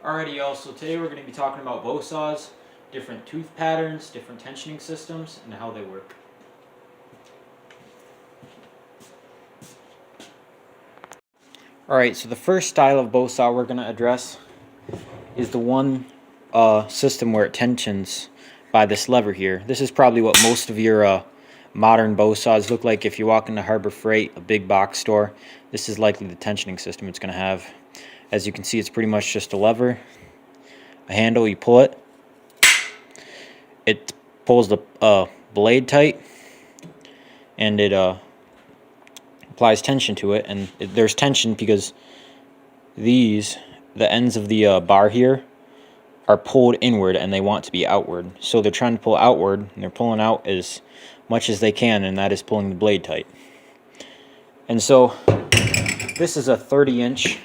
Alrighty y'all, so today we're going to be talking about bow saws, different tooth patterns, different tensioning systems, and how they work. Alright, so the first style of bow saw we're going to address is the one system where it tensions by this lever here. This is probably what most of your modern bow saws look like. If you walk into Harbor Freight, a big box store, this is likely the tensioning system it's going to have. As you can see, it's pretty much just a lever, a handle, you pull it, it pulls the blade tight, and it applies tension to it. And there's tension because the ends of the bar here are pulled inward and they want to be outward. So they're trying to pull outward, and they're pulling out as much as they can, and that is pulling the blade tight. And so this is a 30-inch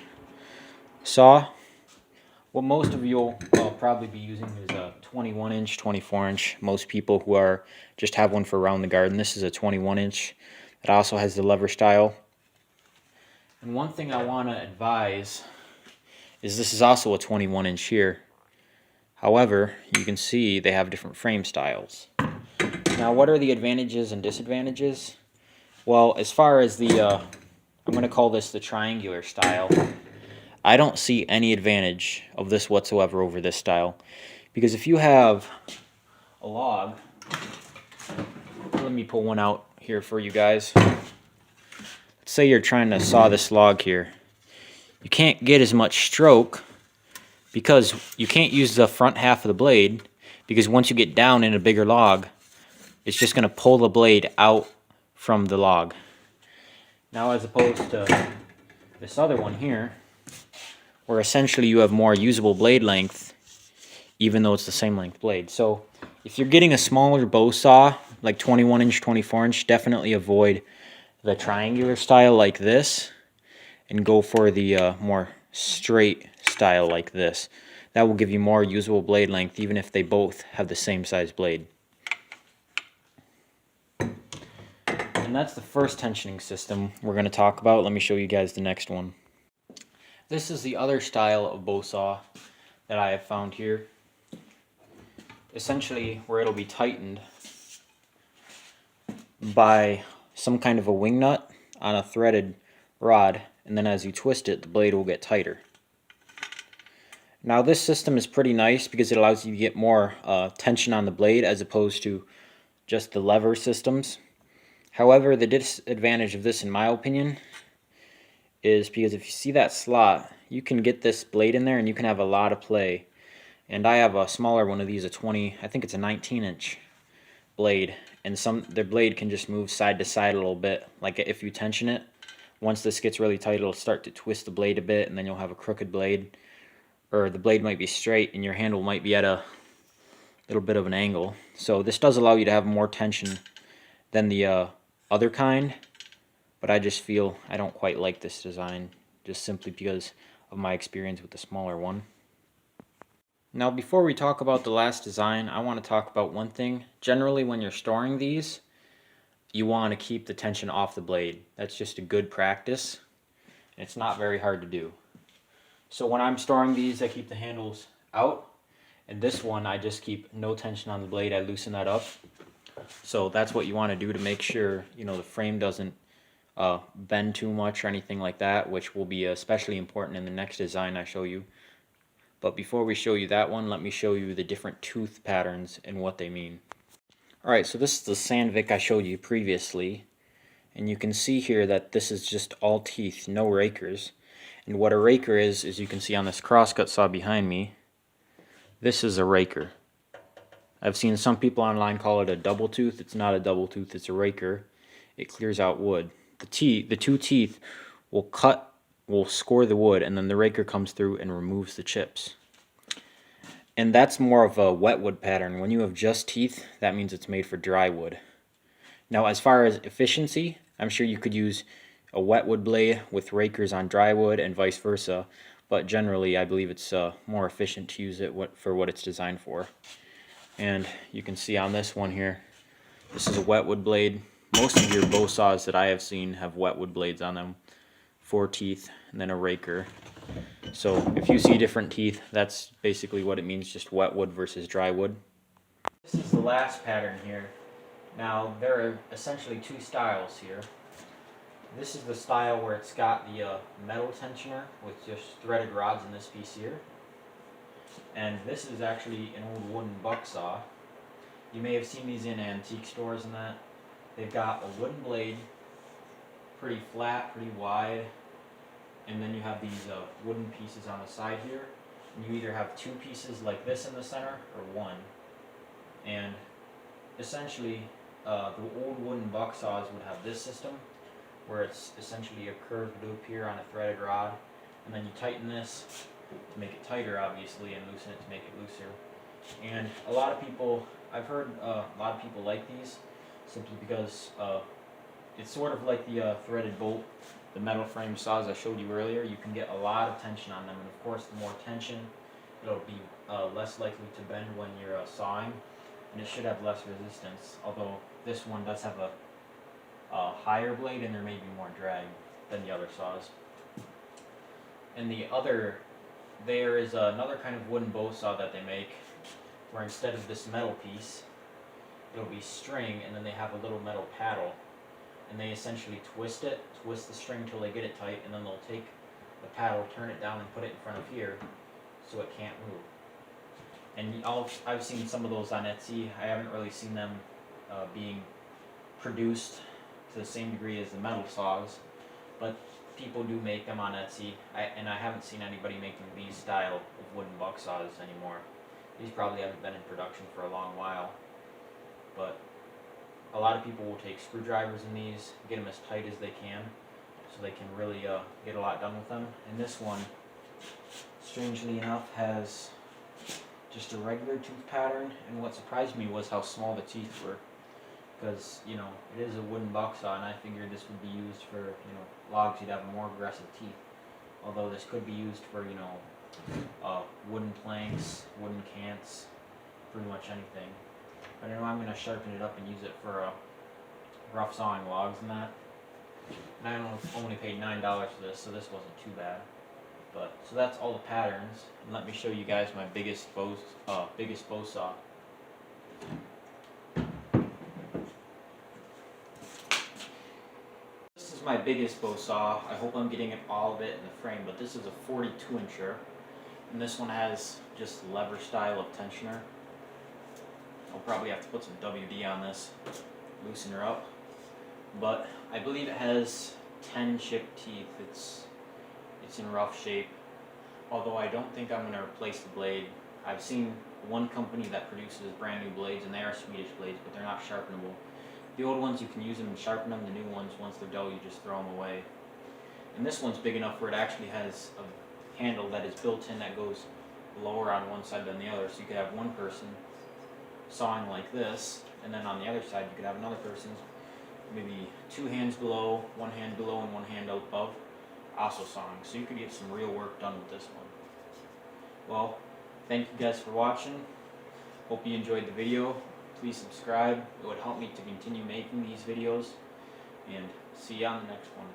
saw. What most of you'll probably be using is a 21-inch, 24-inch. Most people who are just have one for around the garden. This is a 21-inch. It also has the lever style. And one thing I want to advise is this is also a 21-inch here. However, you can see they have different frame styles. Now, what are the advantages and disadvantages? Well, as far as the, I'm going to call this the triangular style, I don't see any advantage of this whatsoever over this style. Because if you have a log, let me pull one out here for you guys. Let's say you're trying to saw this log here. You can't get as much stroke because you can't use the front half of the blade, because once you get down in a bigger log, it's just going to pull the blade out from the log. Now, as opposed to this other one here, where essentially you have more usable blade length, even though it's the same length blade. So if you're getting a smaller bow saw, like 21-inch, 24-inch, definitely avoid the triangular style like this and go for the more straight style like this. That will give you more usable blade length, even if they both have the same size blade. And that's the first tensioning system we're going to talk about. Let me show you guys the next one. This is the other style of bow saw that I have found here. Essentially, where it'll be tightened by some kind of a wing nut on a threaded rod, and then as you twist it, the blade will get tighter. Now, this system is pretty nice because it allows you to get more tension on the blade as opposed to just the lever systems. However, the disadvantage of this, in my opinion, is because if you see that slot, you can get this blade in there and you can have a lot of play. And I have a smaller one of these, I think it's a 19-inch blade, and their blade can just move side to side a little bit. Like if you tension it, once this gets really tight, it'll start to twist the blade a bit, and then you'll have a crooked blade. Or the blade might be straight and your handle might be at a little bit of an angle. So this does allow you to have more tension than the other kind, but I just feel I don't quite like this design, just simply because of my experience with the smaller one. Now, before we talk about the last design, I want to talk about one thing. Generally, when you're storing these, you want to keep the tension off the blade. That's just a good practice. It's not very hard to do. So when I'm storing these, I keep the handles out, and this one I just keep no tension on the blade. I loosen that up. So that's what you want to do to make sure, you know, the frame doesn't bend too much or anything like that, which will be especially important in the next design I show you. But before we show you that one, let me show you the different tooth patterns and what they mean. Alright, so this is the Sandvik I showed you previously, and you can see here that this is just all teeth, no rakers. And what a raker is you can see on this crosscut saw behind me, this is a raker. I've seen some people online call it a double tooth. It's not a double tooth, it's a raker. It clears out wood. The two teeth will score the wood, and then the raker comes through and removes the chips. And that's more of a wet wood pattern. When you have just teeth, that means it's made for dry wood. Now, as far as efficiency, I'm sure you could use a wet wood blade with rakers on dry wood and vice versa, but generally I believe it's more efficient to use it for what it's designed for. And you can see on this one here, this is a wet wood blade. Most of your bow saws that I have seen have wet wood blades on them 4 teeth, and then a raker. So if you see different teeth, that's basically what it means, just wet wood versus dry wood. This is the last pattern here. Now there are essentially two styles here. This is the style where it's got the metal tensioner with just threaded rods in this piece here. And this is actually an old wooden buck saw. You may have seen these in antique stores and that. They've got a wooden blade, pretty flat, pretty wide, and then you have these wooden pieces on the side here. And you either have two pieces like this in the center or one. And essentially, the old wooden buck saws would have this system where it's essentially a curved loop here on a threaded rod, and then you tighten this to make it tighter, obviously, and loosen it to make it looser. And a lot of people, I've heard a lot of people like these simply because it's sort of like the threaded bolt, the metal frame saws I showed you earlier. You can get a lot of tension on them, and of course the more tension, it'll be less likely to bend when you're sawing, and it should have less resistance, although this one does have a higher blade and there may be more drag than the other saws. And there is another kind of wooden bow saw that they make where instead of this metal piece, it'll be string, and then they have a little metal paddle, and they essentially twist the string till they get it tight, and then they'll take the paddle, turn it down, and put it in front of here so it can't move. And I've seen some of those on Etsy. I haven't really seen them being produced to the same degree as the metal saws, but people do make them on Etsy, and I haven't seen anybody making these style of wooden buck saws anymore. These probably haven't been in production for a long while, but a lot of people will take screwdrivers in these, get them as tight as they can, so they can really get a lot done with them. And this one, strangely enough, has just a regular tooth pattern, and what surprised me was how small the teeth were, because it is a wooden buck saw, and I figured this would be used for logs you'd have more aggressive teeth, although this could be used for wooden planks, wooden cants, pretty much anything. But I'm going to sharpen it up and use it for rough sawing logs and that. And I only paid $9 for this, so this wasn't too bad. But so that's all the patterns, and let me show you guys my biggest bow saw. This is my biggest bow saw. I hope I'm getting all of it in the frame, but this is a 42-incher, and this one has just lever style of tensioner. I'll probably have to put some WD on this, loosen her up, but I believe it has 10 chipped teeth. It's in rough shape, although I don't think I'm going to replace the blade. I've seen one company that produces brand new blades, and they are Swedish blades, but they're not sharpenable. The old ones, you can use them and sharpen them. The new ones, once they're dull, you just throw them away. And this one's big enough where it actually has a handle that is built in that goes lower on one side than the other, so you could have one person sawing like this, and then on the other side you could have another person, maybe two hands below, one hand below and one hand above, also sawing. So you could get some real work done with this one. Well, thank you guys for watching. Hope you enjoyed the video. Please subscribe. It would help me to continue making these videos, and see you on the next one.